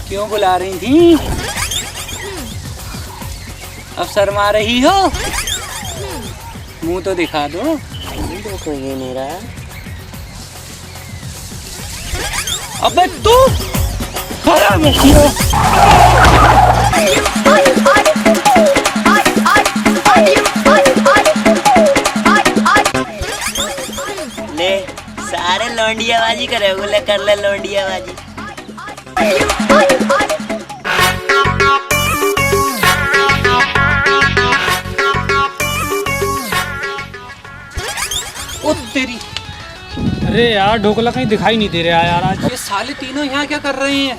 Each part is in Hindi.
क्यों बुला रही थी? अब शर्मा रही हो? मुंह तो दिखा दो। देखो ये मेरा। अबे तू खराब है। ले सारे लौंडियाबाजी करे, बोले कर ले लौंडियाबाजी। ओ तेरी। अरे यार ढोकला कहीं दिखाई नहीं दे रहा यार आज। ये साले तीनों यहाँ क्या कर रहे हैं?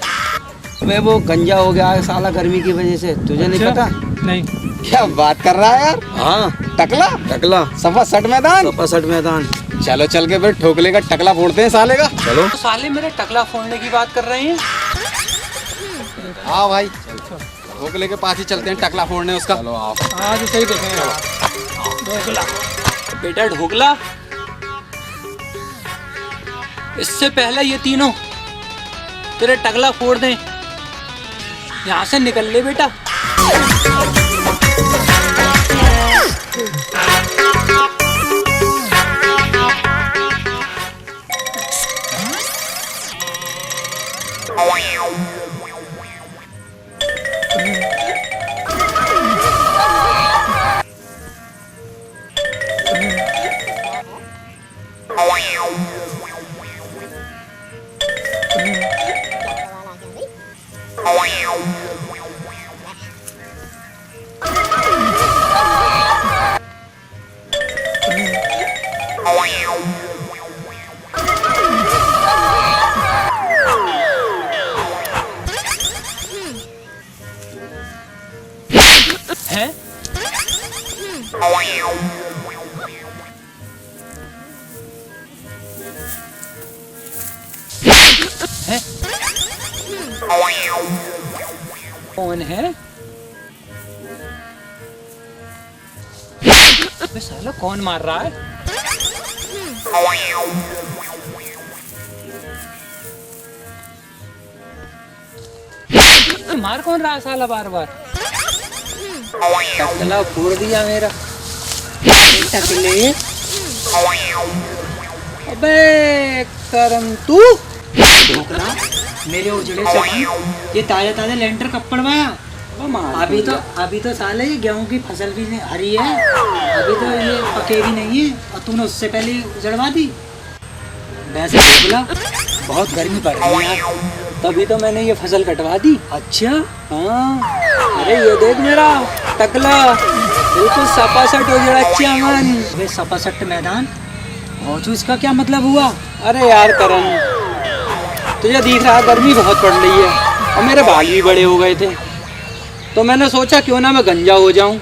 अबे वो गंजा हो गया है साला गर्मी की वजह से, तुझे नहीं पता? नहीं। क्या बात कर रहा है यार? हाँ टकला टकला सफा सट मैदान, सफा सट मैदान। चलो चल के फिर ठोकले का टकला फोड़ते हैं साले का। चलो तो साले मेरे टकला फोड़ने की बात कर रहे हैं। हाँ भाई ठोकले के पास ही चलते हैं टकला फोड़ने उसका। चलो आओ। आज सही देखेंगे यार। ढोकला बेटा ढोकला, इससे पहले ये तीनों तेरे टकला फोड़ दें, यहाँ से निकल ले बेटा। है? है? कौन है? अबे साला कौन मार रहा है? मार कौन रहा है साला बार बार? टकला फोड़ दिया मेरा। टकले अबे करम तू ढोकला मेरे उजड़े चमन, ये ताजा ताजा लेंटर कब पड़वाया? अभी तो साले ये गेहूं की फसल भी हरी है, अभी तो ये पके भी नहीं है और तूने उससे पहले उजड़वा दी। वैसे ढोकला बहुत गर्मी पड़ रही है यार, तभी तो मैंने ये फसल कटवा दी। अच्छा हाँ अरे ये देख मेरा टकला बिल्कुल सपासट उजड़ा चमन। वे सपासट मैदान पहुंचू, इसका क्या मतलब हुआ? अरे यार करण, तुझे दिख रहा गर्मी बहुत पड़ रही है और मेरे बाल भी बड़े हो गए थे, तो मैंने सोचा क्यों ना मैं गंजा हो जाऊं,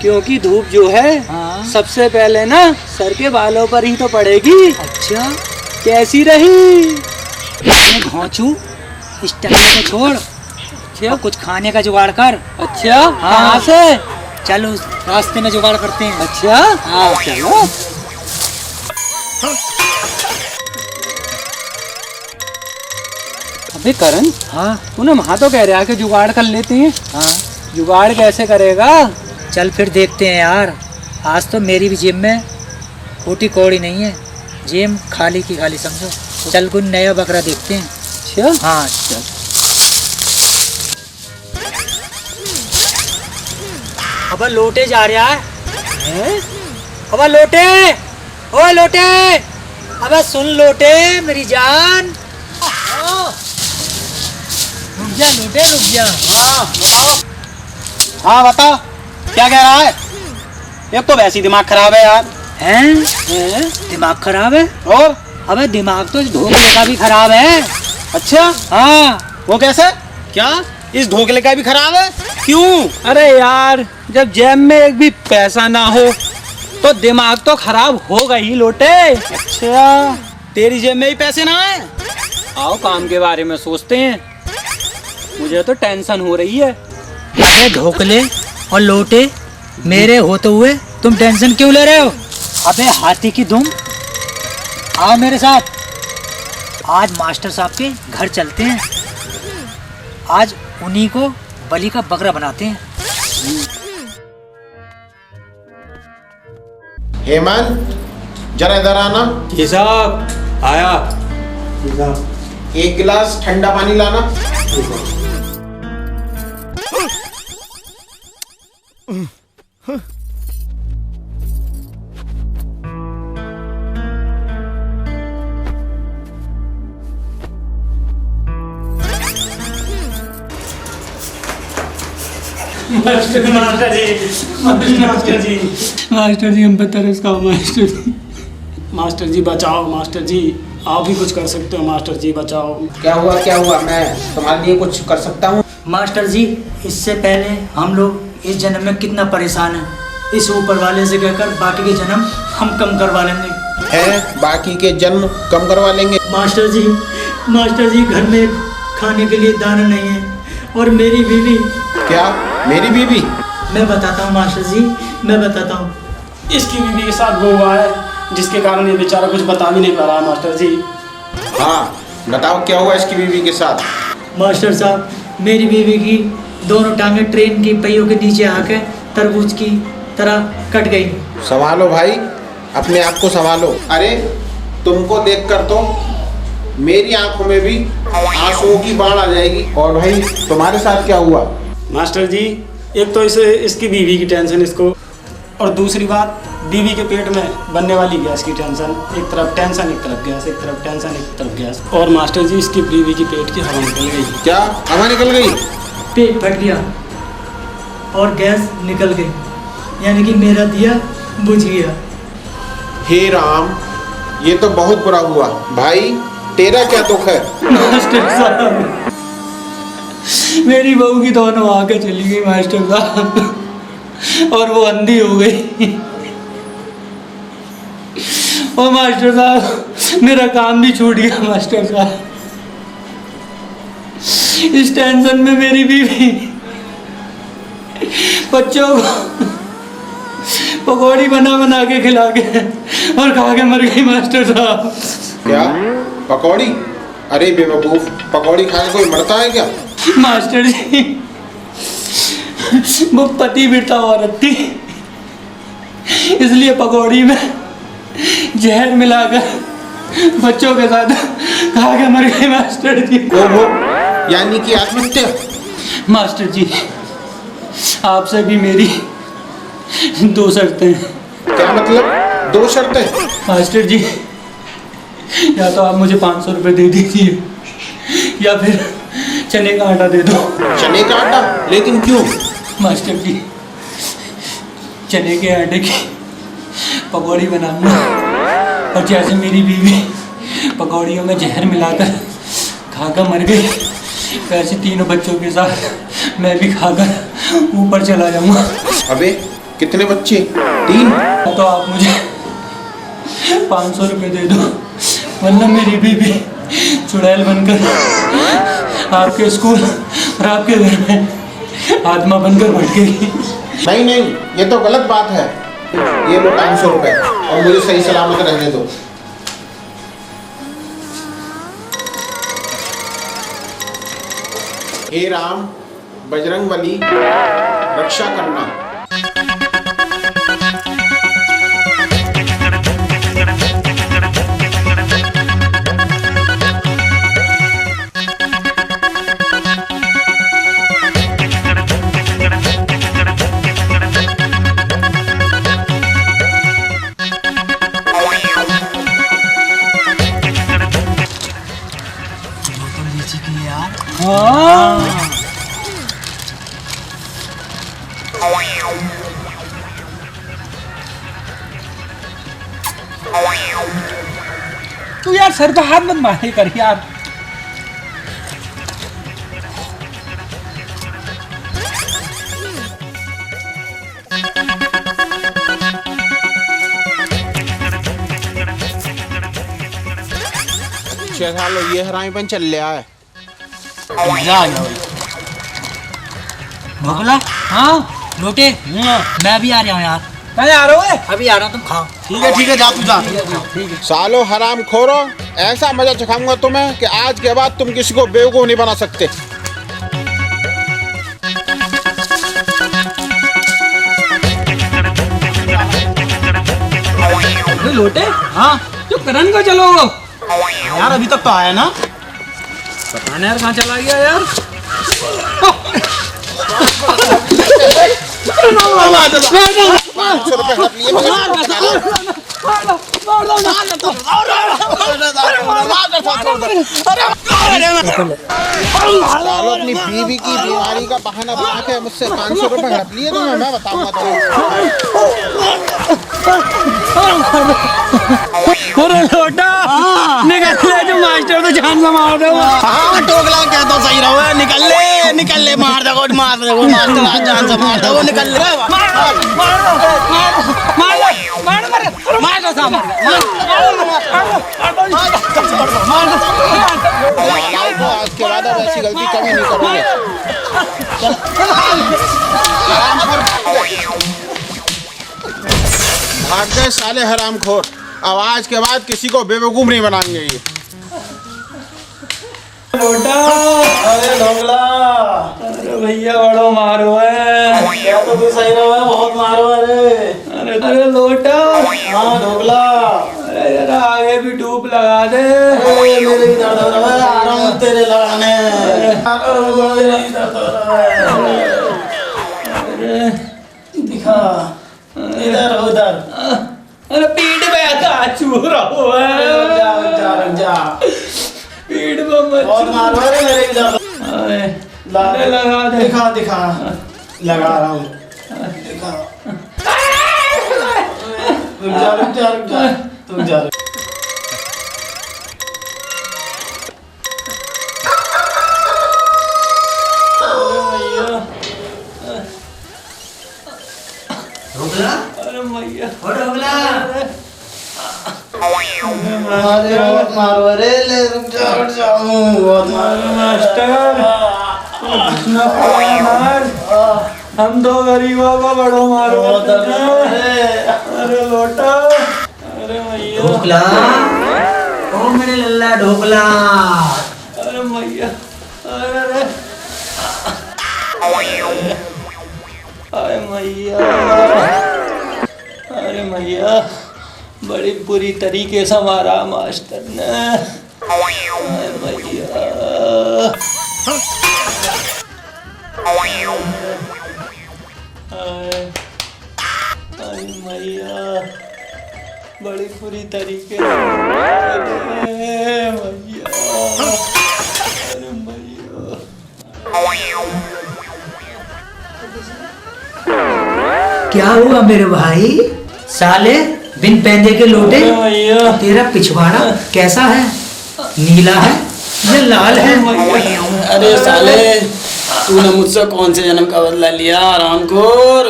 क्योंकि धूप जो है हाँ। सबसे पहले ना सर के बालों पर ही तो पड़ेगी। अच्छा कैसी रही? घोंचू इस टकले को छोड़, अच्छा कुछ खाने का जुगाड़ कर। अच्छा हाँ। कहाँ से? चलो उस रास्ते में जुगाड़ करते हैं। अच्छा हाँ चलो। अबे करण, हाँ तूने वहाँ तो कह रहा कि जुगाड़ कर लेते हैं। हाँ जुगाड़ कैसे करेगा? चल फिर देखते हैं यार, आज तो मेरी भी जेब में फूटी कौड़ी नहीं है, जेब खाली की खाली समझो। चल कोई नया बकरा देखते हैं। अच्छा हाँ चल। अब लोटे जा रहा है। अब लोटे, ओ लोटे, अब सुन लोटे मेरी जान। रुक जा लोटे रुक जा। हाँ बताओ क्या कह रहा है? एक तो वैसे ही दिमाग खराब है यार। हैं? दिमाग खराब है? और अबे दिमाग तो इस ढोकले का भी खराब है। अच्छा हाँ वो कैसे? क्या इस ढोकले का भी खराब है? क्यों? अरे यार जब जेब में एक भी पैसा ना हो तो दिमाग तो खराब होगा ही लोटे। अच्छा तेरी जेब में ही पैसे ना है? आओ काम के बारे में सोचते हैं, मुझे तो टेंशन हो रही है। अबे ढोकले और लोटे, मेरे होते हुए तुम टेंशन क्यों ले रहे हो? अबे हाथी की दुम, आओ मेरे साथ, आज मास्टर साहब के घर चलते हैं। आज उन्हीं को बलि का बकरा बनाते हैं। हेमंत, जरा इधर आना। जी साहब, आया। जी साहब। एक गिलास ठंडा पानी लाना। मास्टर जी हम पे तरस खाओ मास्टर जी। मास्टर जी बचाओ, मास्टर जी आप ही कुछ कर सकते हो, मास्टर जी बचाओ। क्या हुआ? मैं तुम्हारे लिए कुछ कर सकता हूँ? मास्टर जी, इससे पहले हम लोग इस जन्म में कितना परेशान हैं। इस ऊपर वाले से कहकर बाकी के जन्म हम कम करवा लेंगे। है, बाकी के जन्म कम करवा लेंगे। मास्टर जी घर में खाने के लिए दाना नहीं है और मेरी बीवी। क्या? मेरी बीवी? मैं बताता हूँ मास्टर जी, मैं बताता हूँ। इसकी बीवी के साथ वो हुआ है जिसके कारण ये बेचारा कुछ बता भी नहीं पा रहा मास्टर जी। हाँ, बताओ क्या हुआ इसकी बीवी के साथ? मास्टर साहब, मेरी बीवी की दोनों टांगें ट्रेन की पहियों के नीचे आके तरबूज की तरह कट गई। संभालो भाई, अपने आप को संभालो। अरे तुमको देखकर तो मेरी आंखों में भी आंसुओं की बाढ़ आ जाएगी। और भाई तुम्हारे साथ क्या हुआ? मास्टर जी, एक तो इसे इसकी बीवी की टेंशन इसको, और दूसरी बात बीवी के पेट में बनने वाली गैस की टेंशन। एक तरफ टेंशन, एक तरफ गैस, एक तरफ टेंशन, एक तरफ गैस। और मास्टर जी इसकी बीवी की पेट की हवा निकल गई। क्या हवा निकल गई? पेट फट गया और गैस निकल गई, यानी कि मेरा दिया बुझ गया। हे राम, ये तो बहुत बुरा हुआ। भाई तेरा क्या दुख है? मास्टर साहब, मेरी बहू की दोनों आंखें चली गई मास्टर साहब, और वो अंधी हो गई। और मास्टर साहब मेरा काम भी छूट गया मास्टर साहब। इस टेंशन में मेरी बीवी बच्चों को पकौड़ी बना बना के खिला के और खा के मर गई मास्टर साहब। क्या पकौड़ी? अरे बेवकूफ, पकौड़ी खा के कोई मरता है क्या? मास्टर जी वो पति बिरता औरत थी, इसलिए पकौड़ी में जहर मिलाकर बच्चों के साथ खा के मर गए मास्टर जी। ओहो, यानी कि आत्महत्या? मास्टर जी आपसे भी मेरी 2 शर्तें हैं। क्या मतलब 2 शर्तें? मास्टर जी, या तो आप मुझे 500 रुपये दे दीजिए या फिर चने का आटा दे दो। चने का आटा? लेकिन क्यों? मास्टर जी चने के आटे की पकौड़ी बनाऊंगा, और जैसे मेरी बीवी पकौड़ियों में जहर मिलाकर खाकर मर गई, वैसे तीनों बच्चों के साथ मैं भी खाकर ऊपर चला जाऊंगा। अबे कितने बच्चे? 3? तो आप मुझे 500 रुपये दे दो, वरना मेरी बीवी चुड़ैल बनकर आपके स्कूल और आपके घर में आत्मा बनकर बैठ गई। नहीं, ये तो गलत बात है। ये लो 500 रुपए और मुझे सही सलामत रहने दो। हे राम, बजरंग बली, रक्षा करना। तू यार सर पे हाथ मत मारे कर यार। अच्छा सालो, ये हरामीपन चल रहा है। भोगला, हाँ लोटे, मैं भी आ रहा हूँ यार। कहाँ आ रहे हो? अभी आ रहा हूँ, तुम खाओ। ठीक है जा तू जा। सालो हराम खोरो, ऐसा मजा चखाऊंगा तुम्हें कि आज के बाद तुम किसी को बेवकूफ नहीं बना सकते। अरे लोटे, हाँ जो करण को चलो वो यार अभी तक तो आया ना। पता नहीं यार कहाँ चला गया यार। सालों अपनी बीवी की बीमारी का बहाना बना के मुझसे 500 रुपए हड़प लिए तो मैं बताऊंगा तुम्हें। लोटा निकल ले, जो मास्टर तो जान से मार दे। हाँ टोकला क्या तो सही रहो, निकल ले मार दे मास्टर आज जान से मार दे वो निकल ले। आज के बाद अब ऐसी गलती कभी नहीं करोगे। भाग गए साले हरामखोर। अब आज के बाद किसी को बेवकूफ नहीं बनाएंगे ये। अरे ढोकला, अरे भैया बड़ो मारो है। क्या तो तू सही रहो है, बहुत मारो। अरे लोटा, हाँ ढोकला, अरे यार आगे भी टूप लगा दे। मेरे भी दर्द हो रहा है, आ रहा हूँ तेरे लगाने। मेरा भी दर्द हो रहा है। दिखा इधर उधर। अरे पीठ पे आता चूर रहो है। रुक जा पीठ पे मत बहुत मारो है, मेरे भी दर्द। अरे लगा दे। दिखा लगा रहा हूँ। दिखा रुक जा। अरे मैया अरे बहुत मारो, अरे ले रुक जा बहुत मारो मास्टर, हम दो गरीबों को बड़ो मारो। अरे लोटा, अरे मैया ढोकला, ओ मेरे लल्ला ढोकला। अरे मैया, अरे मैया, अरे मैया बड़ी बुरी तरीके से मारा मास्टर ने। अरे मैया, अरे मैया बड़ी बुरी तरीके से। अरे मैया, अरे मैया, क्या हुआ मेरे भाई? साले बिन पैंदे के लोटे, अरे मैया, तेरा पिछवाड़ा कैसा है? नीला है या लाल है? अरे साले तूने मुझसे कौन से जन्म का बदला लिया आरामखोर।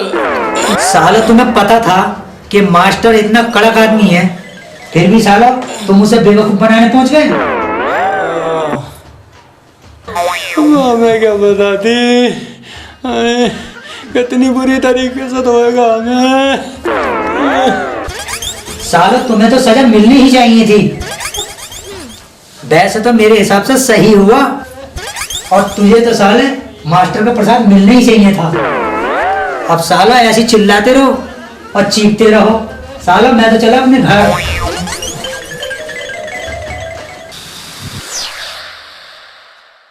साला तुम्हें पता था कि मास्टर इतना कड़क आदमी है, फिर भी साला तुम उसे बेवकूफ बनाने पहुंच गए। हमें क्या बताती कितनी बुरी तरीके से धोएगा हमें। साला तुम्हें तो सजा मिलनी ही चाहिए थी। वैसे तो मेरे हिसाब से सही हुआ, और तुझे तो साले मास्टर का प्रसाद मिलना ही चाहिए था। अब साला ऐसे चिल्लाते रहो और चीखते रहो। साला मैं तो चला अपने घर।